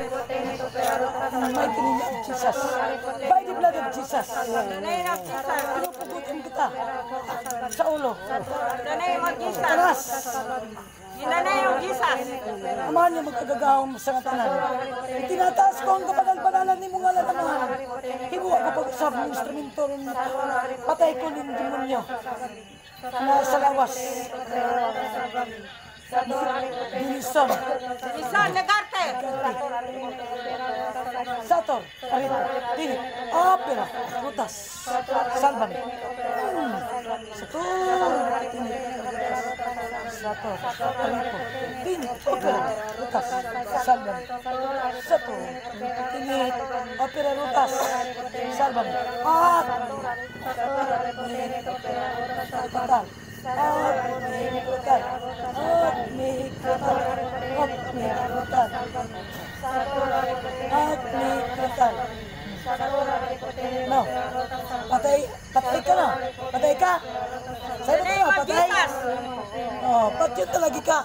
mighty name of Jesus. By the blood of Jesus. Pinupugutin kita sa ulo. Taras. In the name of Jesus. Amahan niyo magkagagahom sa katanan. Itinataas ko ang kapanal-panalan ni mong alam-amahan. Hibuha ko pag-usap ng instrumento rin. Patay ko ng demonyo na sa lawas. Dinison. Dinison, Negarte. Sator, Arito, Tinit, Opera, Rutas, Salvan. Sator, Tinit, Sator, Arito, Tinit, Opera, Rutas, Salvan. Sator, Tinit, Opera, Rutas, Salvan. At Patal. No. Patay ka na. Patay ka. Sa'yo ka na, patay. Oh, patay lagi ka.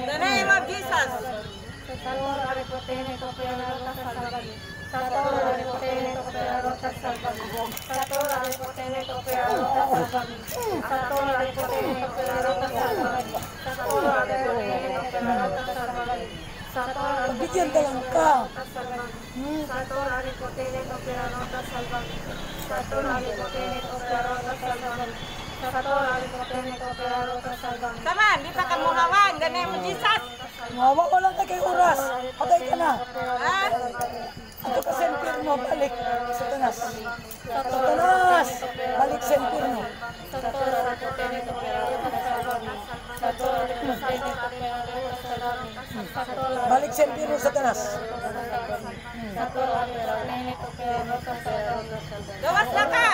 The name of Jesus. Pagbigyan ka lang ka. Tama, di pa ka muhawan. The name of Jesus. Mawa ko lang kay oras. Patay ka na. Ha? Ito ka sa impirno, balik. Satanas. Satanas. Balik sa impirno. Balik sa impirno, Satanas. Gawas na ka.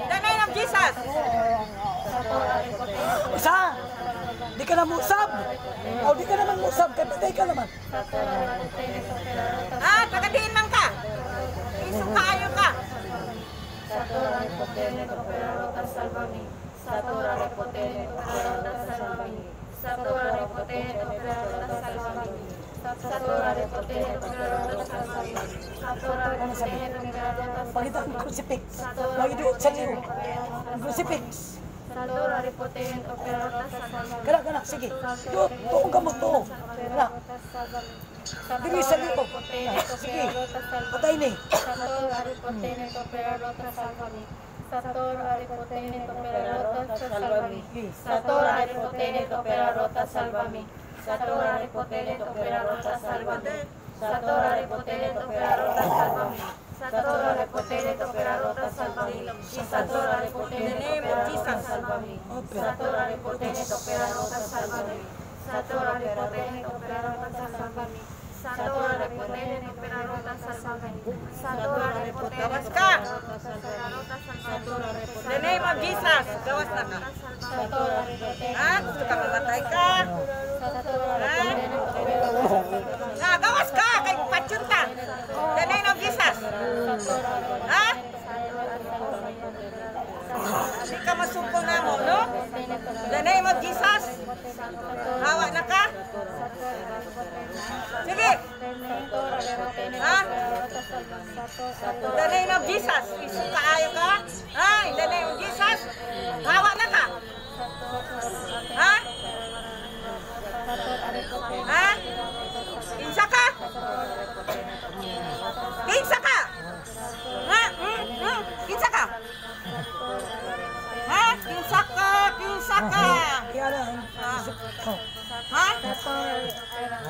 The name of Jesus. Isa. Di ka na musab. O di ka naman musab. Kaya patay ka naman. Ah, tagadiin man ka. Isukayo ka. Pakita ang crucifix. Lagi doon sa liyo. Ang crucifix. Kana, sige. Tuong ka mo to. Kana. Dili sa liyo. Sige. Patay ni. Sator aripotene toperarota salvami. Sator aripotene toperarota salvami. Sator aripotene toperarota salvami. Sator aripotene toperarota salvami. Sator aripotene toperarota salvami. Sator aripotene toperarota salvami. Sator aripotene toperarota salvami. Sator aripotene toperarota salvami. Sator aripotene toperarota salvami. Sator aripotene Gawas ka. The name of Jesus. Gawas na ka. Ha? Gusto ka mamatay ka? Ha? Ha? Gawas ka. Kay patsyunta. The name of Jesus. Ha? Hindi ka masumpong na mo, no? The name of Jesus. Hawa na ka? Sige. Ha? The name of Jesus. Isuka ayo ka? Ha? In the name of Jesus. Hawa na ka? Ha? Ha? Kinsa ka? Kinsa ka? Ha? Kinsa ka? Ha? Kinsa ka? Kinsa ka? Kaya na. Ha?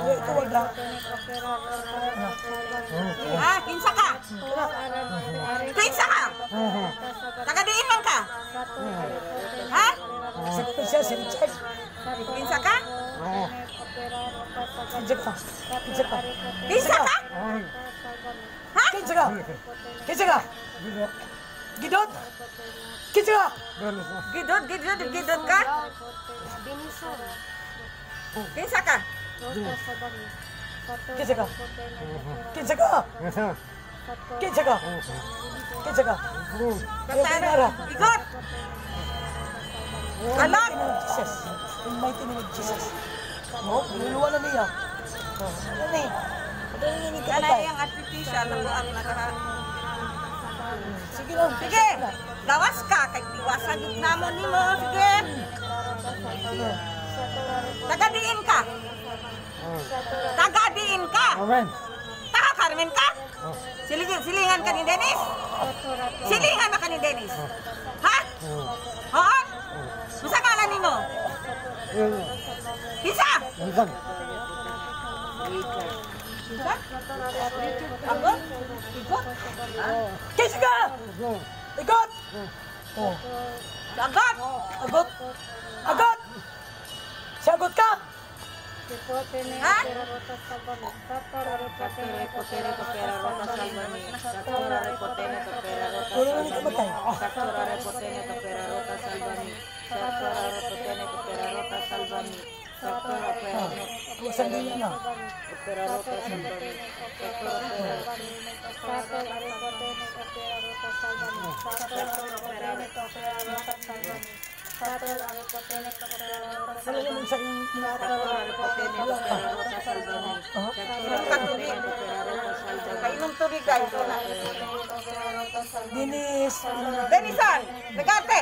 Ito wag lang. Ha? Kinsa ka? Kinsa ka? Tagadiin man ka? Ha? Siguro siya, si Richard. Kinsa ka? Kinsa ka. Kinsa ka. Kinsa ka? Ha? Kinsa ka. Kinsa ka. Gidot. Kinsa ka. Gidot, gidot, gidot ka? Kinsa ka? Kinsa ka. Kinsa ka. Kinsa ka. Kinsa ka. Katana. Igot! Anak! In mighty name of Jesus. No, niluluwa na niya. Ano ni? Nanginginig ka Yan patay. ay ang artificial na buang nakahan. Sige lang. Sige, gawas ka. Kay tiwasan yung namon ni mo. Sige. Tagadiin ka. Tagadiin ka. Amen. Taka Carmen ka. Silingan ka ni Dennis. Silingan na ka ni Dennis. Ha? Oo? Masa ngalan ni mo? Isa? Minsan. Isa? Agot? Igot? Kisa ka! Ikot! Oh. Agot? Agot! Agot! Sagot ka! Ha? Wala na ni kamatay. Kuwasan din na. Wala naman sa yung Kainom tubig guys. Dinis. Denisan, Lagarte.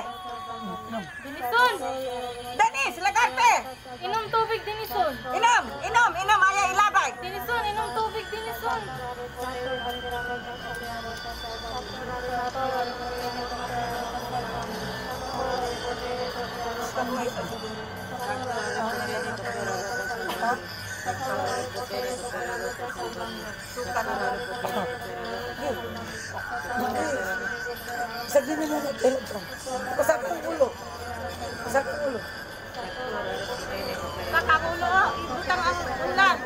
Dinison! Dennis, Lagarte. Inom tubig, Dinison! Inom, ayaw ilabay. Dinison, inom tubig, Dinison! Isang din na nag-elok siya. Pasak ang ulo. Pasak ang ulo. Kakakulo, ibutang ang ulan.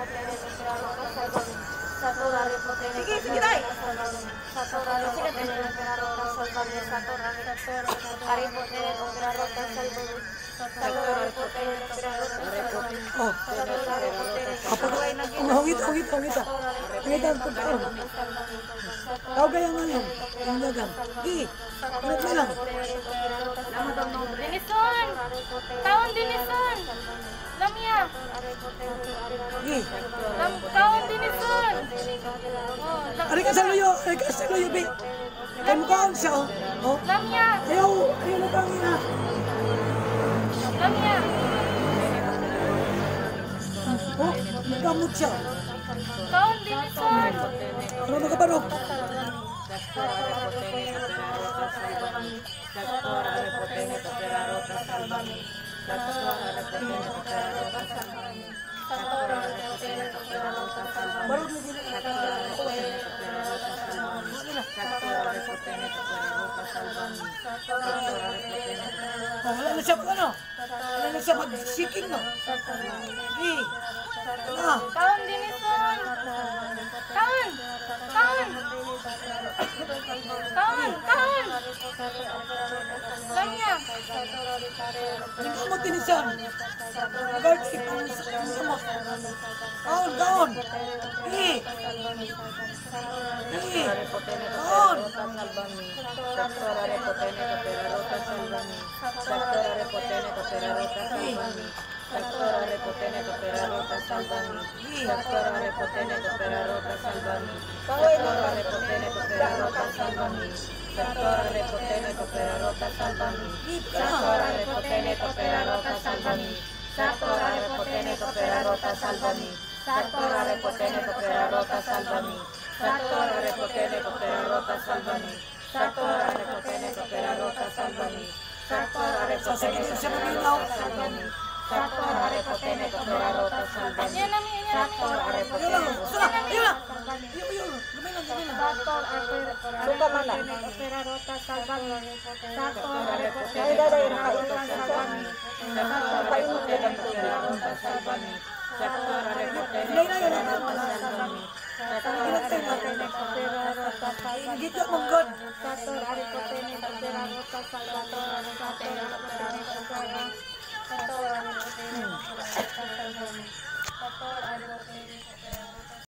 Sige, sige tayo. Oh. Kapag umawit ang pagkaon. Tawag kaya nga lang. Yung dagang. Di. Ulit na lang. Dinison! Kaon, Dinison! Lamya! Di. Kaon, Dinison! Ari ka sa luyo, be. Kaya mukhaan siya, oh. Oh. Lamya! Ayaw na pangin na. Lamya! Oh, nagkamot siya. Kaon, Dinison! Ano nakabarog? Barog na din. Wala na siya ano? Wala na siya mag-seeking, no? Di. Ah. Kaon, Dinison! Kaon! Kaon! Kaon! Kaon! Lamya! Nagkamot din siya. Nag-artik ang samot. Gaon. Di. Di. Gaon. Sasakit siya maminaw. Yan namin, yan namin. Ayun lang. Sana. Ayun lang. Ayun. Gamay lang. Suka man lang. Ay, daday, nakainit siya. Nakainit ka ng tubig. Gito mong god. Sator,